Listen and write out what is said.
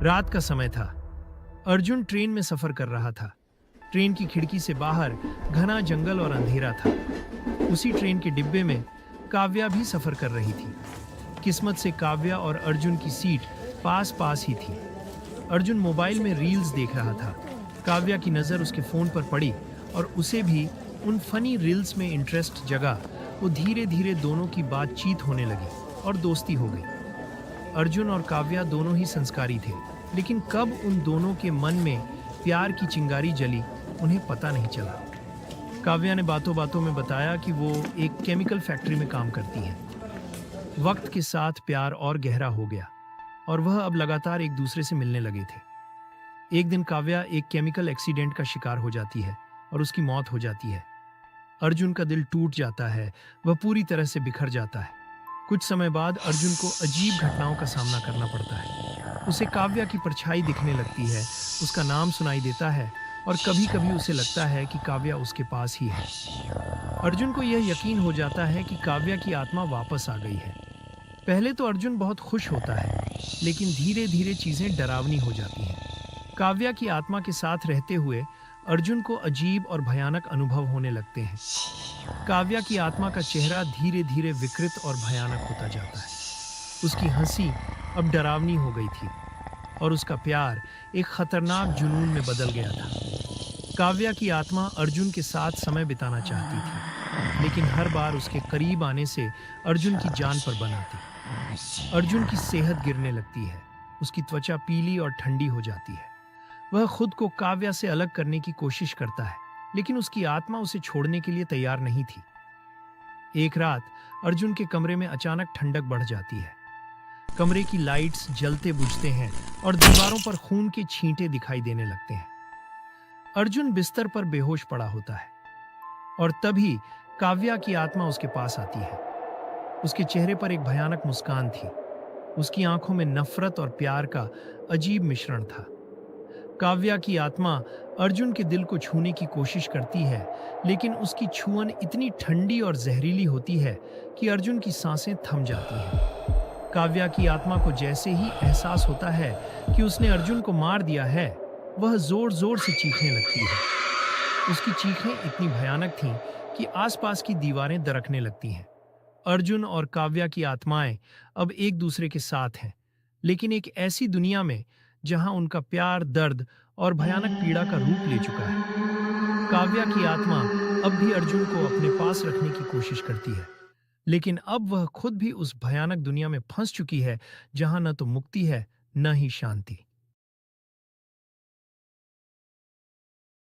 रात का समय था। अर्जुन ट्रेन में सफर कर रहा था। ट्रेन की खिड़की से बाहर घना जंगल और अंधेरा था। उसी ट्रेन के डिब्बे में काव्या भी सफर कर रही थी। किस्मत से काव्या और अर्जुन की सीट पास पास ही थी। अर्जुन मोबाइल में रील्स देख रहा था। काव्या की नज़र उसके फ़ोन पर पड़ी और उसे भी उन फनी रील्स में इंटरेस्ट जगा। वो धीरे धीरे दोनों की बातचीत होने लगी और दोस्ती हो गई। अर्जुन और काव्या दोनों ही संस्कारी थे, लेकिन कब उन दोनों के मन में प्यार की चिंगारी जली उन्हें पता नहीं चला। काव्या ने बातों बातों में बताया कि वो एक केमिकल फैक्ट्री में काम करती है। वक्त के साथ प्यार और गहरा हो गया और वह अब लगातार एक दूसरे से मिलने लगे थे। एक दिन काव्या एक केमिकल एक्सीडेंट का शिकार हो जाती है और उसकी मौत हो जाती है। अर्जुन का दिल टूट जाता है, वह पूरी तरह से बिखर जाता है। कुछ समय बाद अर्जुन को अजीब घटनाओं का सामना करना पड़ता है। उसे काव्या की परछाई दिखने लगती है, उसका नाम सुनाई देता है और कभी कभी उसे लगता है कि काव्या उसके पास ही है। अर्जुन को यह यकीन हो जाता है कि काव्या की आत्मा वापस आ गई है। पहले तो अर्जुन बहुत खुश होता है, लेकिन धीरे धीरे चीजें डरावनी हो जाती हैं। काव्या की आत्मा के साथ रहते हुए अर्जुन को अजीब और भयानक अनुभव होने लगते हैं। काव्या की आत्मा का चेहरा धीरे धीरे विकृत और भयानक होता जाता है। उसकी हंसी अब डरावनी हो गई थी और उसका प्यार एक खतरनाक जुनून में बदल गया था। काव्या की आत्मा अर्जुन के साथ समय बिताना चाहती थी, लेकिन हर बार उसके करीब आने से अर्जुन की जान पर बन आती। अर्जुन की सेहत गिरने लगती है, उसकी त्वचा पीली और ठंडी हो जाती है। वह खुद को काव्या से अलग करने की कोशिश करता है, लेकिन उसकी आत्मा उसे छोड़ने के लिए तैयार नहीं थी। एक रात अर्जुन के कमरे में अचानक ठंडक बढ़ जाती है। कमरे की लाइट्स जलते बुझते हैं और दीवारों पर खून के छींटे दिखाई देने लगते हैं। अर्जुन बिस्तर पर बेहोश पड़ा होता है और तभी काव्या की आत्मा उसके पास आती है। उसके चेहरे पर एक भयानक मुस्कान थी। उसकी आंखों में नफरत और प्यार का अजीब मिश्रण था। काव्या की आत्मा अर्जुन के दिल को छूने की कोशिश करती है, लेकिन उसकी छुअन इतनी ठंडी और जहरीली होती है कि अर्जुन की सांसें थम जाती हैं। काव्या की आत्मा को जैसे ही एहसास होता है कि उसने अर्जुन को मार दिया है, वह जोर जोर से चीखने लगती है। उसकी चीखें इतनी भयानक थीं कि आसपास की दीवारें दरकने लगती हैं। अर्जुन और काव्या की आत्माएं अब एक दूसरे के साथ हैं, लेकिन एक ऐसी दुनिया में जहां उनका प्यार, दर्द और भयानक पीड़ा का रूप ले चुका है। काव्या की आत्मा अब भी अर्जुन को अपने पास रखने की कोशिश करती है, लेकिन अब वह खुद भी उस भयानक दुनिया में फंस चुकी है जहां न तो मुक्ति है, न ही शांति।